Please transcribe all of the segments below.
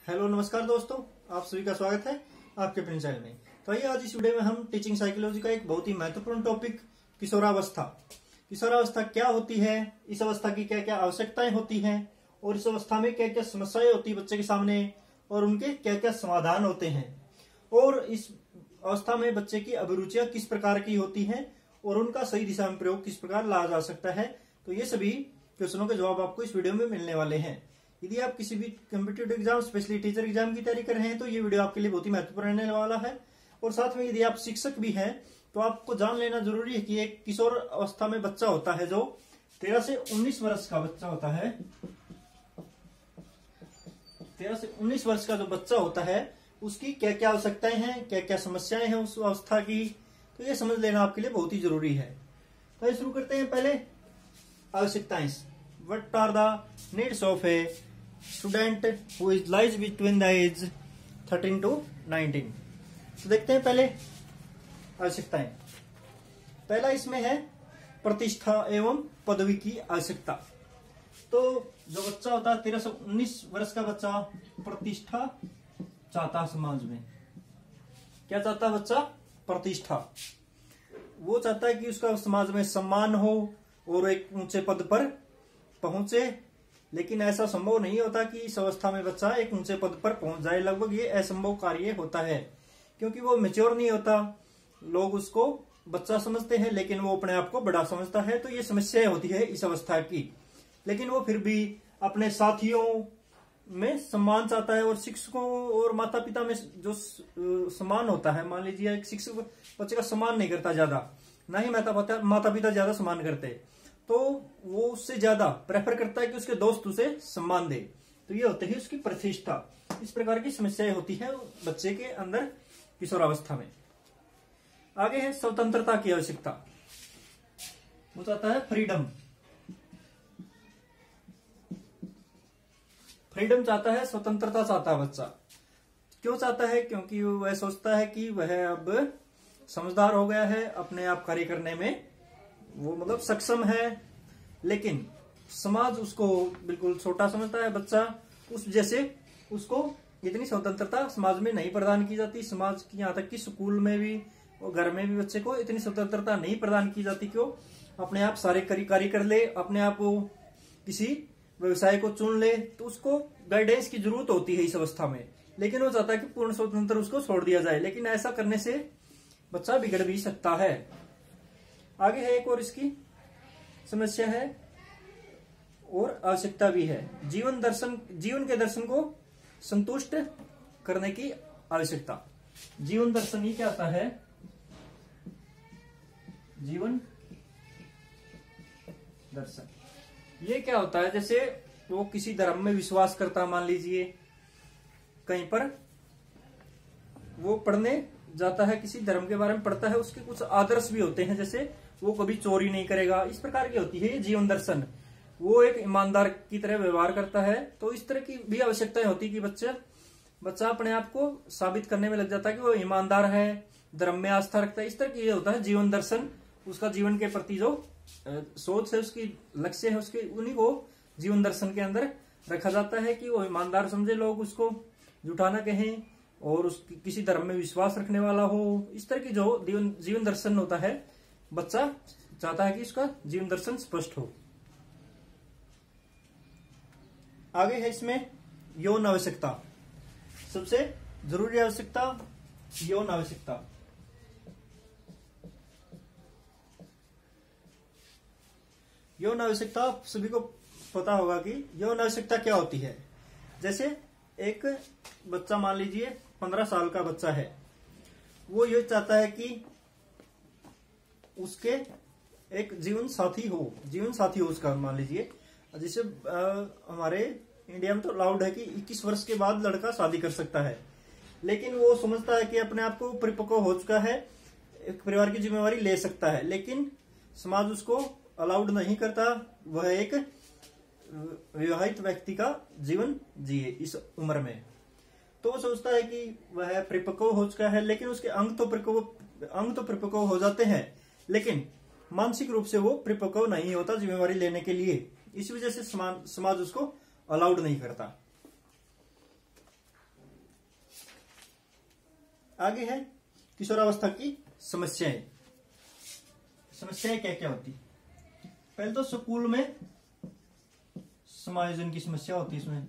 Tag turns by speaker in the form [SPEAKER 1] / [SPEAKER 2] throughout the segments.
[SPEAKER 1] Hello नमस्कार दोस्तों, आप सभी का स्वागत है आपके अपने चैनल में। तो आइए आज इस वीडियो में हम टीचिंग साइकोलॉजी का एक बहुत ही महत्वपूर्ण टॉपिक किशोरावस्था क्या होती है, इस अवस्था की क्या क्या आवश्यकताएं होती हैं और इस अवस्था में क्या क्या समस्याएं होती है बच्चे के सामने और उनके क्या क्या समाधान होते हैं और इस अवस्था में बच्चे की अभिरुचियां किस प्रकार की होती हैं और उनका सही दिशा में प्रयोग किस प्रकार लाया जा सकता है। तो ये सभी क्वेश्चनों के जवाब आपको इस वीडियो में मिलने वाले हैं। यदि आप किसी भी competitive exam specially teacher exam की तैयारी कर रहे हैं तो ये वीडियो आपके लिए बहुत ही महत्वपूर्ण रहने वाला है। और साथ में यदि आप शिक्षक भी हैं तो आपको जान लेना जरूरी है कि एक किशोर अवस्था में बच्चा होता है जो 13 से 19 वर्ष का बच्चा होता है। 13 से 19 वर्ष का जो बच्चा होता है उसकी क्या क्या आवश्यकताएं हैं, क्या क्या समस्याएं हैं उस अवस्था की, तो ये समझ लेना आपके लिए बहुत ही जरूरी है। तो शुरू करते हैं। पहले आवश्यकताएं, what are the needs of a student who is lies between the age 13 to 19। तो देखते हैं पहले आवश्यकताएं। पहला इसमें है प्रतिष्ठा एवं पदवी की आवश्यकता। तो जो बच्चा होता है 13 से 19 वर्ष का बच्चा प्रतिष्ठा चाहता है समाज में। क्या चाहता है बच्चा? प्रतिष्ठा। वो चाहता है कि उसका समाज में सम्मान हो और एक ऊंचे पद पर पहुंचे, लेकिन ऐसा संभव नहीं होता कि इस अवस्था में बच्चा एक ऊंचे पद पर पहुंच जाए। लगभग ये असंभव कार्य होता है क्योंकि वो मैच्योर नहीं होता। लोग उसको बच्चा समझते हैं लेकिन वो अपने आप को बड़ा समझता है। तो ये समस्या होती है इस अवस्था की। लेकिन वो फिर भी अपने साथियों में सम्मान चाहता है और शिक्षकों और माता पिता में जो सम्मान होता है, मान लीजिए एक शिक्षक बच्चे का सम्मान नहीं करता ज्यादा, ना ही माता पिता ज्यादा सम्मान करते, तो वो उससे ज्यादा प्रेफर करता है कि उसके दोस्त उसे सम्मान दे। तो ये होती है उसकी प्रतिष्ठा। इस प्रकार की समस्याएं होती है बच्चे के अंदर किशोरावस्था में। आगे है स्वतंत्रता की आवश्यकता। वो चाहता है फ्रीडम। फ्रीडम चाहता है, स्वतंत्रता चाहता है बच्चा। क्यों चाहता है? क्योंकि वह सोचता है कि वह अब समझदार हो गया है, अपने आप कार्य करने में वो मतलब सक्षम है, लेकिन समाज उसको बिल्कुल छोटा समझता है बच्चा। उस वजह से उसको इतनी स्वतंत्रता समाज में नहीं प्रदान की जाती। समाज की यहाँ तक कि स्कूल में भी और घर में भी बच्चे को इतनी स्वतंत्रता नहीं प्रदान की जाती। क्यों? अपने आप सारे कार्य कर ले, अपने आप वो किसी व्यवसाय को चुन ले, तो उसको गाइडेंस की जरूरत होती है इस अवस्था में। लेकिन वो चाहता है कि पूर्ण स्वतंत्र उसको छोड़ दिया जाए, लेकिन ऐसा करने से बच्चा बिगड़ भी सकता है। आगे है एक और इसकी समस्या है और आवश्यकता भी है, जीवन के दर्शन को संतुष्ट करने की आवश्यकता। जीवन दर्शन ही क्या आता है? जीवन दर्शन ये क्या होता है? जैसे वो किसी धर्म में विश्वास करता, मान लीजिए कहीं पर वो पढ़ने जाता है, किसी धर्म के बारे में पढ़ता है, उसके कुछ आदर्श भी होते हैं, जैसे वो कभी चोरी नहीं करेगा, इस प्रकार की होती है ये जीवन दर्शन। वो एक ईमानदार की तरह व्यवहार करता है। तो इस तरह की भी आवश्यकताएं होती कि बच्चा अपने आप को साबित करने में लग जाता है कि वो ईमानदार है, धर्म में आस्था रखता है। इस तरह की ये होता है जीवन दर्शन। उसका जीवन के प्रति जो सोच है, उसकी लक्ष्य है, उसके उन्हीं को जीवन दर्शन के अंदर रखा जाता है कि वो ईमानदार समझे, लोग उसको झूठा ना कहें और उसकी किसी धर्म में विश्वास रखने वाला हो। इस तरह की जो जीवन दर्शन होता है, बच्चा चाहता है कि उसका जीवन दर्शन स्पष्ट हो। आगे है इसमें यौन आवश्यकता। सबसे जरूरी आवश्यकता यौन आवश्यकता। यौन आवश्यकता आप सभी को पता होगा कि यौन आवश्यकता क्या होती है। जैसे एक बच्चा, मान लीजिए 15 साल का बच्चा है, वो ये चाहता है कि उसके एक जीवन साथी हो उसका। मान लीजिए जैसे हमारे इंडिया में तो अलाउड है कि 21 वर्ष के बाद लड़का शादी कर सकता है, लेकिन वो समझता है कि अपने आप को परिपक्व हो चुका है, एक परिवार की जिम्मेवारी ले सकता है, लेकिन समाज उसको अलाउड नहीं करता वह एक विवाहित व्यक्ति का जीवन जिए इस उम्र में। तो वो सोचता है कि वह परिपक्व हो चुका है, लेकिन उसके अंग तो परिपक्व हो जाते हैं, लेकिन मानसिक रूप से वो परिपक्व नहीं होता जिम्मेवारी लेने के लिए। इस वजह से समाज उसको अलाउड नहीं करता। आगे है किशोरावस्था की समस्याएं। समस्याएं क्या क्या होती? पहले तो स्कूल में समायोजन की समस्या होती है। इसमें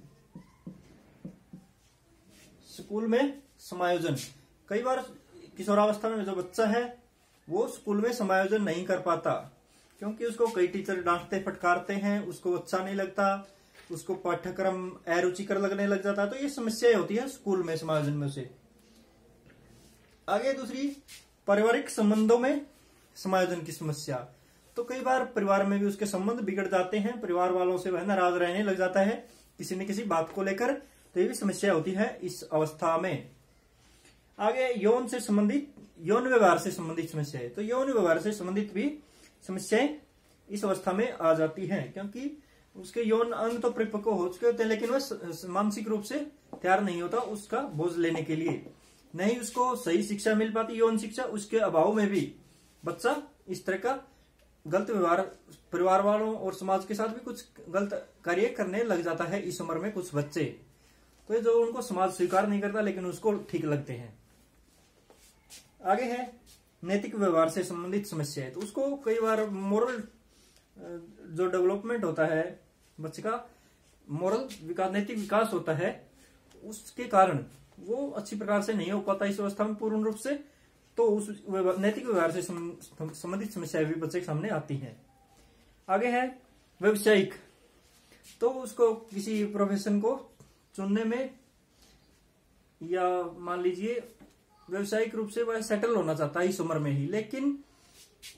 [SPEAKER 1] स्कूल में समायोजन, कई बार किशोरावस्था में जो बच्चा है वो स्कूल में समायोजन नहीं कर पाता, क्योंकि उसको कई टीचर डांटते फटकारते हैं, उसको अच्छा नहीं लगता, उसको पाठ्यक्रम अरुचिकर लगने लग जाता है। तो ये समस्याएं होती है स्कूल में समायोजन में उसे। आगे दूसरी, पारिवारिक संबंधों में समायोजन की समस्या। तो कई बार परिवार में भी उसके संबंध बिगड़ जाते हैं, परिवार वालों से वह नाराज रहने लग जाता है किसी न किसी बात को लेकर। तो ये भी समस्या होती है इस अवस्था में। आगे यौन से संबंधित, यौन व्यवहार से संबंधित समस्याएं। तो यौन व्यवहार से संबंधित भी समस्याएं इस अवस्था में आ जाती हैं, क्योंकि उसके यौन अंग तो परिपक्व हो चुके होते हैं, लेकिन वह मानसिक रूप से तैयार नहीं होता उसका बोझ लेने के लिए। नहीं उसको सही शिक्षा मिल पाती, यौन शिक्षा, उसके अभाव में भी बच्चा इस तरह का गलत व्यवहार परिवार वालों और समाज के साथ भी कुछ गलत कार्य करने लग जाता है इस उम्र में कुछ बच्चे। तो जो उनको समाज स्वीकार नहीं करता लेकिन उसको ठीक लगते हैं। आगे है नैतिक व्यवहार से संबंधित समस्याएं। तो उसको कई बार मोरल जो डेवलपमेंट होता है बच्चे का, मोरल विकास, नैतिक विकास होता है, उसके कारण वो अच्छी प्रकार से नहीं हो पाता इस अवस्था में पूर्ण रूप से। तो उस नैतिक व्यवहार से संबंधित समस्याएं भी बच्चे के सामने आती हैं। आगे है व्यवसायिक। तो उसको किसी प्रोफेशन को चुनने में, या मान लीजिए व्यवसायिक रूप से वह सेटल होना चाहता है इस उम्र में ही, लेकिन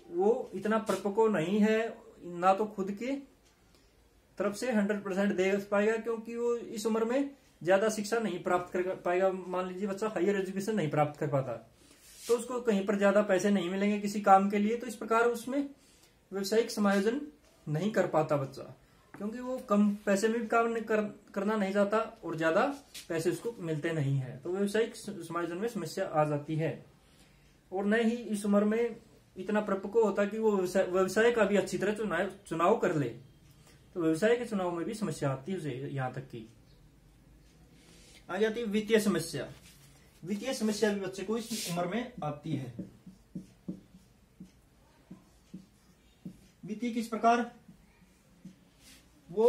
[SPEAKER 1] वो इतना परिपक्व नहीं है, ना तो खुद के तरफ से 100% दे पाएगा, क्योंकि वो इस उम्र में ज्यादा शिक्षा नहीं प्राप्त कर पाएगा। मान लीजिए बच्चा हायर एजुकेशन नहीं प्राप्त कर पाता, तो उसको कहीं पर ज्यादा पैसे नहीं मिलेंगे किसी काम के लिए। तो इस प्रकार उसमें व्यवसायिक समायोजन नहीं कर पाता बच्चा, क्योंकि वो कम पैसे में भी काम करना नहीं चाहता और ज्यादा पैसे उसको मिलते नहीं है। तो व्यवसायिक समायोजन में समस्या आ जाती है। और न ही इस उम्र में इतना परिपक्व होता कि वो व्यवसाय का भी अच्छी तरह चुनाव कर ले। तो व्यवसाय के चुनाव में भी समस्या आती है उसे, यहां तक की आ जाती है वित्तीय समस्या। वित्तीय समस्या भी बच्चे को इस उम्र में आती है। वित्तीय किस प्रकार, वो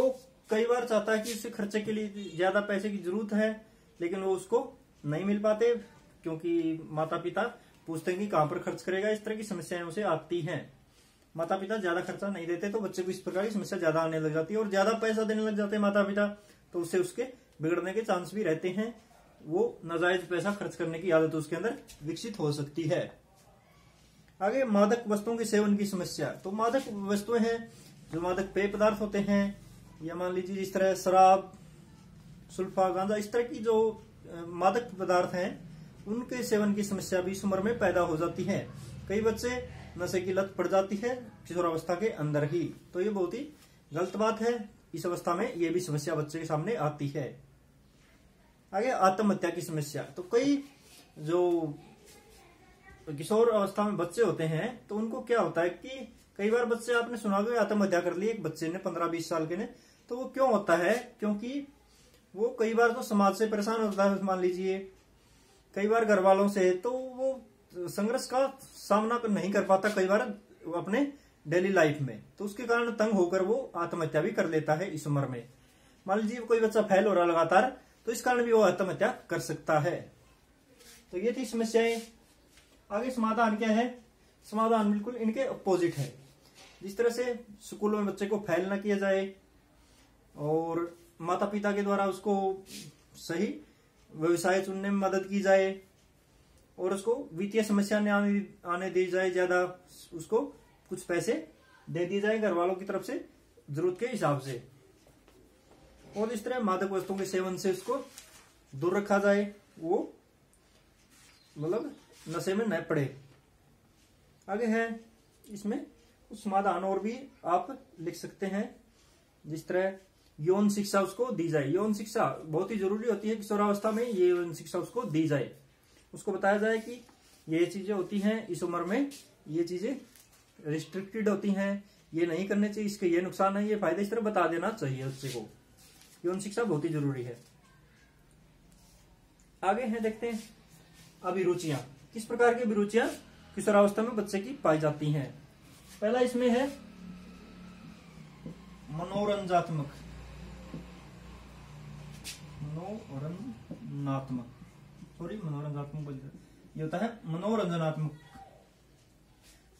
[SPEAKER 1] कई बार चाहता है कि उसे खर्चे के लिए ज्यादा पैसे की जरूरत है, लेकिन वो उसको नहीं मिल पाते, क्योंकि माता पिता पूछते हैं कि कहां पर खर्च करेगा। इस तरह की समस्याएं उसे आती हैं। माता पिता ज्यादा खर्चा नहीं देते तो बच्चे को इस प्रकार की समस्या ज्यादा आने लग जाती है, और ज्यादा पैसा देने लग जाते हैं माता पिता, तो उससे उसके बिगड़ने के चांस भी रहते हैं। वो नाजायज पैसा खर्च करने की आदत उसके अंदर विकसित हो सकती है। आगे मादक वस्तुओं के सेवन की समस्या। तो मादक वस्तुएं हैं जो मादक पेय पदार्थ होते हैं, या मान लीजिए जिस तरह शराब, सुल्फा, गांजा, इस तरह की जो मादक पदार्थ हैं उनके सेवन की समस्या भी इस उम्र में पैदा हो जाती है। कई बच्चे नशे की लत पड़ जाती है किशोरावस्था के अंदर ही। तो ये बहुत ही गलत बात है। इस अवस्था में ये भी समस्या बच्चे के सामने आती है। आगे आत्महत्या की समस्या। तो कई जो किशोर अवस्था में बच्चे होते हैं तो उनको क्या होता है कि कई बार बच्चे, आपने सुना होगा, आत्महत्या कर ली एक बच्चे ने 15-20 साल के ने। तो वो क्यों होता है? क्योंकि वो कई बार तो समाज से परेशान होता है, मान लीजिए कई बार घर वालों से, तो वो संघर्ष का सामना नहीं कर पाता कई बार अपने डेली लाइफ में। तो उसके कारण तंग होकर वो आत्महत्या भी कर लेता है इस उम्र में। मान लीजिए कोई बच्चा फेल हो रहा लगातार, तो इस कारण भी वो आत्महत्या कर सकता है। तो ये थी समस्याएं। आगे समाधान क्या है? समाधान बिल्कुल इनके अपोजिट है। जिस तरह से स्कूलों में बच्चे को फेल न किया जाए और माता पिता के द्वारा उसको सही व्यवसाय चुनने में मदद की जाए, और उसको वित्तीय समस्या ने आने दी जाए, ज्यादा उसको कुछ पैसे दे दिए जाए घर वालों की तरफ से जरूरत के हिसाब से, और इस तरह मादक वस्तुओं के सेवन से उसको दूर रखा जाए, वो मतलब नशे में न पड़े। आगे है इसमें कुछ समाधान और भी आप लिख सकते हैं। जिस तरह यौन शिक्षा उसको दी जाए। यौन शिक्षा बहुत ही जरूरी होती है किशोरावस्था में, ये यौन शिक्षा उसको दी जाए। उसको बताया जाए कि ये चीजें होती हैं इस उम्र में, ये चीजें रिस्ट्रिक्टेड होती हैं, ये नहीं करने चाहिए, इसके ये नुकसान है, ये फायदे, इस तरह बता देना चाहिए बच्चे को। यौन शिक्षा बहुत ही जरूरी है। आगे है देखते हैं अभिरुचियां। किस प्रकार की अभिरुचियां किशोरावस्था में बच्चे की पाई जाती हैं? पहला इसमें है मनोरंजनात्मक ये होता है मनोरंजनात्मक।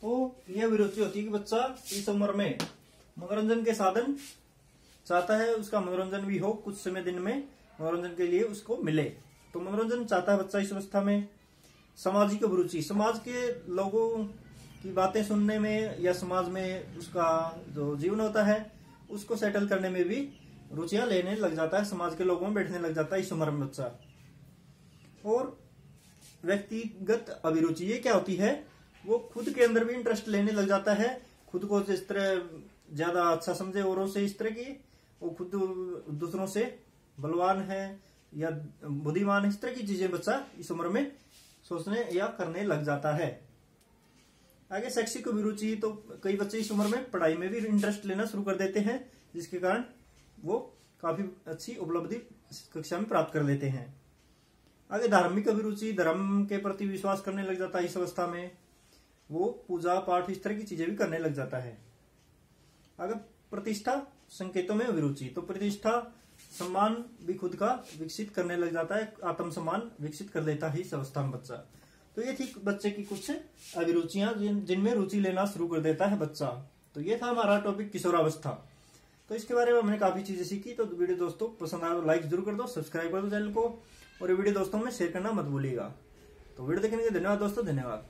[SPEAKER 1] तो यह अभिरुचि होती है कि बच्चा इस उम्र में मनोरंजन के साधन चाहता है, उसका मनोरंजन भी हो, कुछ समय दिन में मनोरंजन के लिए उसको मिले, तो मनोरंजन चाहता है बच्चा इस अवस्था में। सामाजिक अभिरुचि, समाज के लोगों की बातें सुनने में या समाज में उसका जो जीवन होता है उसको सेटल करने में भी रुचियां लेने लग जाता है, समाज के लोगों में बैठने लग जाता है इस उम्र में बच्चा। और व्यक्तिगत अभिरुचि ये क्या होती है? वो खुद के अंदर भी इंटरेस्ट लेने लग जाता है, खुद को जिस तरह ज्यादा अच्छा समझे औरों से, इस तरह की वो खुद दूसरों से बलवान है या बुद्धिमान है, इस तरह की चीजें बच्चा इस उम्र में सोचने या करने लग जाता है। आगे शैक्षिक अभिरुचि, तो कई बच्चे इस उम्र में पढ़ाई में भी इंटरेस्ट लेना शुरू कर देते हैं, जिसके कारण वो काफी अच्छी उपलब्धि कक्षा में प्राप्त कर लेते हैं। आगे धार्मिक अभिरुचि, धर्म के प्रति विश्वास करने लग जाता है इस अवस्था में, वो पूजा पाठ इस तरह की चीजें भी करने लग जाता है। अगर प्रतिष्ठा संकेतों में अभिरुचि, तो प्रतिष्ठा सम्मान भी खुद का विकसित करने लग जाता है, आत्मसम्मान विकसित कर लेता है इस अवस्था में बच्चा। तो ये थी बच्चे की कुछ अभिरुचियां जिनमें रुचि लेना शुरू कर देता है बच्चा। तो ये था हमारा टॉपिक किशोरावस्था। तो इसके बारे में हमने काफी चीजें सीखी। तो वीडियो दोस्तों पसंद आया तो लाइक जरूर कर दो, सब्सक्राइब कर दो चैनल को, और ये वीडियो दोस्तों में शेयर करना मत भूलिएगा। तो वीडियो देखने के लिए धन्यवाद दोस्तों, धन्यवाद।